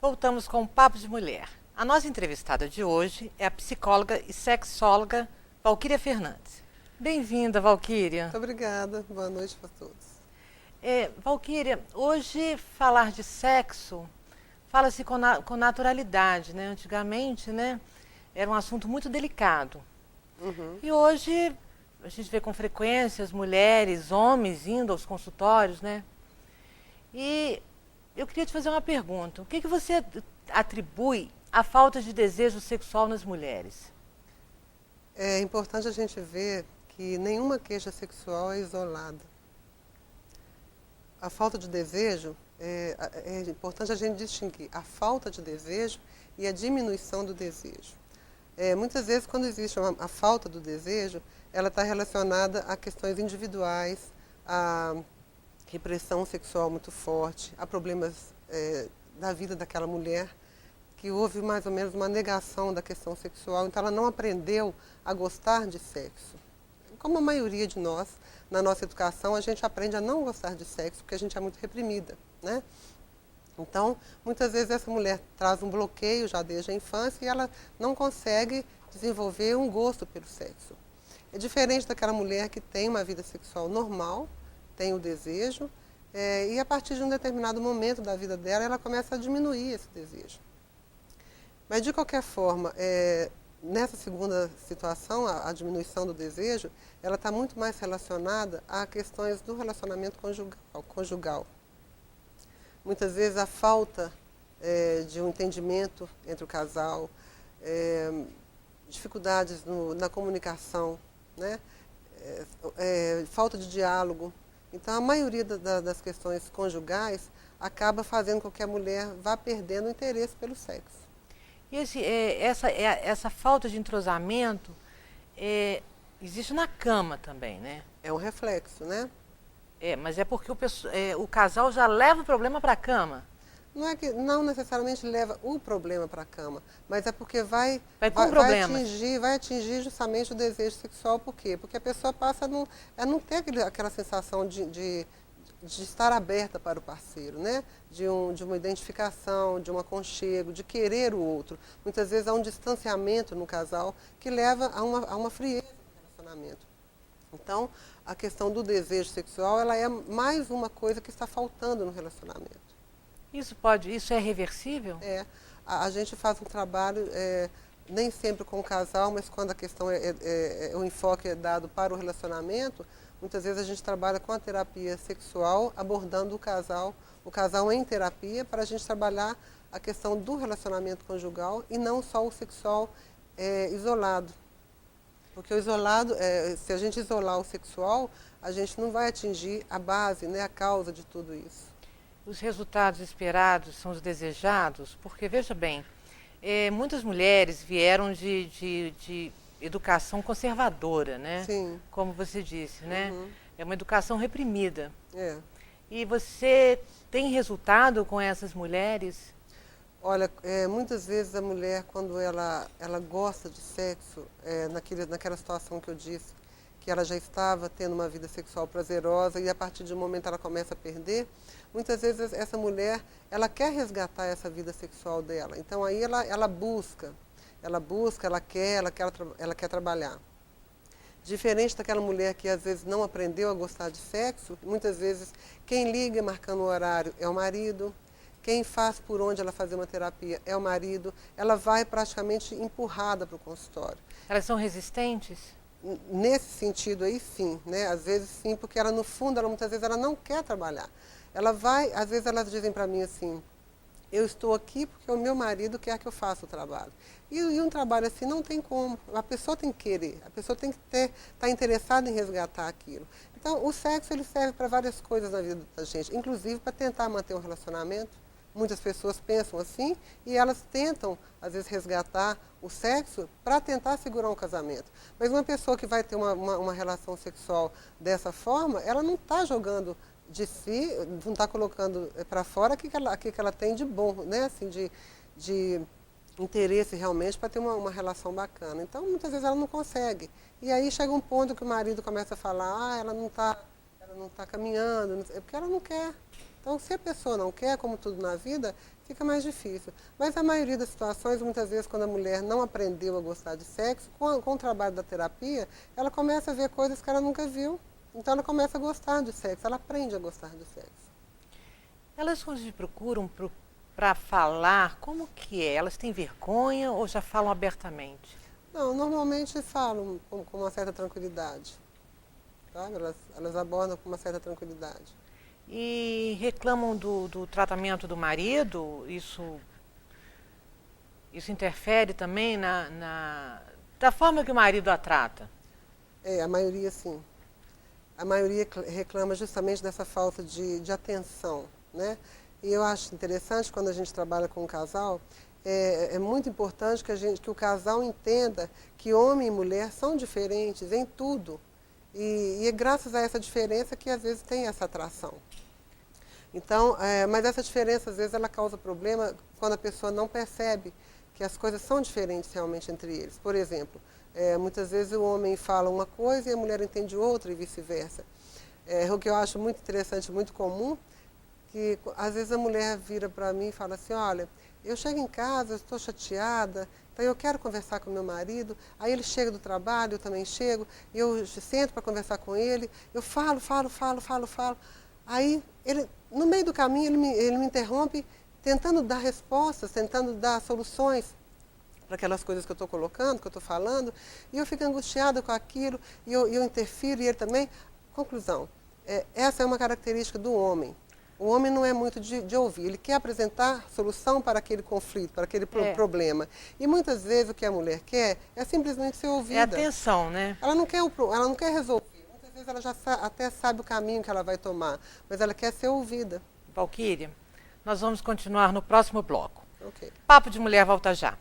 Voltamos com o Papo de Mulher. A nossa entrevistada de hoje é a psicóloga e sexóloga Valquíria Fernandes. Bem-vinda, Valquíria. Muito obrigada. Boa noite para todos. Valquíria, hoje falar de sexo fala-se com naturalidade, né? Antigamente, né, era um assunto muito delicado. E hoje a gente vê com frequência as mulheres, homens indo aos consultórios, né? E eu queria te fazer uma pergunta. O que você atribui à falta de desejo sexual nas mulheres? É importante a gente ver que nenhuma queixa sexual é isolada. A falta de desejo, é importante a gente distinguir a falta de desejo e a diminuição do desejo. Muitas vezes, quando existe a falta do desejo, ela está relacionada a questões individuais, a repressão sexual muito forte, a problemas da vida daquela mulher, que houve mais ou menos uma negação da questão sexual, então ela não aprendeu a gostar de sexo. Como a maioria de nós, na nossa educação, a gente aprende a não gostar de sexo porque a gente é muito reprimida, né? Então, muitas vezes essa mulher traz um bloqueio já desde a infância e ela não consegue desenvolver um gosto pelo sexo. É diferente daquela mulher que tem uma vida sexual normal, tem o desejo, e a partir de um determinado momento da vida dela, ela começa a diminuir esse desejo. Mas, de qualquer forma, nessa segunda situação, a diminuição do desejo, ela está muito mais relacionada a questões do relacionamento conjugal. Muitas vezes a falta de um entendimento entre o casal, dificuldades na comunicação, né? Falta de diálogo. Então, a maioria das questões conjugais acaba fazendo com que a mulher vá perdendo o interesse pelo sexo. E essa falta de entrosamento existe na cama também, né? É um reflexo, né? Mas é porque o casal já leva o problema para a cama. Não é que não necessariamente leva o problema para a cama, mas é porque vai atingir justamente o desejo sexual. Por quê? Porque a pessoa passa a não ter aquela sensação de estar aberta para o parceiro, né? De uma identificação, de um aconchego, de querer o outro. Muitas vezes há um distanciamento no casal que leva a uma frieza no relacionamento. Então, a questão do desejo sexual, ela é mais uma coisa que está faltando no relacionamento. Isso é reversível? A gente faz um trabalho, nem sempre com o casal, mas quando a questão o enfoque é dado para o relacionamento, muitas vezes a gente trabalha com a terapia sexual, abordando o casal em terapia, para a gente trabalhar a questão do relacionamento conjugal e não só o sexual isolado. Porque o isolado, se a gente isolar o sexual, a gente não vai atingir a base, né, a causa de tudo isso. Os resultados esperados são os desejados? Porque, veja bem, muitas mulheres vieram de educação conservadora, né? Sim. Como você disse, né? É uma educação reprimida. E você tem resultado com essas mulheres? Olha, muitas vezes a mulher, quando ela gosta de sexo, naquela situação que eu disse, que ela já estava tendo uma vida sexual prazerosa e a partir de um momento ela começa a perder, muitas vezes essa mulher, ela quer resgatar essa vida sexual dela. Então aí ela busca, ela quer trabalhar. Diferente daquela mulher que às vezes não aprendeu a gostar de sexo, muitas vezes quem liga marcando o horário é o marido, quem faz por onde ela fazer uma terapia é o marido, ela vai praticamente empurrada para o consultório. Elas são resistentes? Nesse sentido aí, sim, né? Às vezes sim, porque ela no fundo, muitas vezes ela não quer trabalhar. Às vezes elas dizem para mim assim, eu estou aqui porque o meu marido quer que eu faça o trabalho. E um trabalho assim não tem como, a pessoa tem que querer, a pessoa tem que estar interessada em resgatar aquilo. Então, o sexo ele serve para várias coisas na vida da gente, inclusive para tentar manter um relacionamento. Muitas pessoas pensam assim e elas tentam, às vezes, resgatar o sexo para tentar segurar um casamento. Mas uma pessoa que vai ter uma relação sexual dessa forma, ela não está jogando de si, não está colocando para fora o que ela tem de bom, né? Assim, de interesse realmente para ter uma relação bacana. Então, muitas vezes ela não consegue. E aí chega um ponto que o marido começa a falar, ela não está ela não está caminhando, é porque ela não quer. Então, se a pessoa não quer, como tudo na vida, fica mais difícil. Mas a maioria das situações, muitas vezes, quando a mulher não aprendeu a gostar de sexo, com o trabalho da terapia, ela começa a ver coisas que ela nunca viu. Então, ela começa a gostar de sexo, ela aprende a gostar de sexo. Elas, quando te procuram para falar, como que é? Elas têm vergonha ou já falam abertamente? Não, normalmente falam com uma certa tranquilidade. Sabe? Elas abordam com uma certa tranquilidade. E reclamam do tratamento do marido? Isso interfere também da forma que o marido a trata? A maioria sim. A maioria reclama justamente dessa falta de atenção, né? E eu acho interessante quando a gente trabalha com um casal, é muito importante que o casal entenda que homem e mulher são diferentes em tudo. E é graças a essa diferença que às vezes tem essa atração. Então, mas essa diferença às vezes ela causa problema quando a pessoa não percebe que as coisas são diferentes realmente entre eles. Por exemplo, muitas vezes o homem fala uma coisa e a mulher entende outra e vice-versa. O que eu acho muito interessante, muito comum, que às vezes a mulher vira para mim e fala assim, olha, eu chego em casa, eu estou chateada, então eu quero conversar com meu marido, aí ele chega do trabalho, eu também chego, eu sento para conversar com ele, eu falo, aí ele, no meio do caminho ele me interrompe tentando dar respostas, tentando dar soluções para aquelas coisas que eu estou colocando, que eu estou falando, e eu fico angustiada com aquilo, e eu interfiro, e ele também. Conclusão, essa é uma característica do homem. O homem não é muito de ouvir, ele quer apresentar solução para aquele conflito, para aquele problema. E muitas vezes o que a mulher quer é simplesmente ser ouvida. É atenção, né? Ela não quer resolver. Muitas vezes ela já até sabe o caminho que ela vai tomar, mas ela quer ser ouvida. Valquíria, nós vamos continuar no próximo bloco. Ok. Papo de Mulher volta já.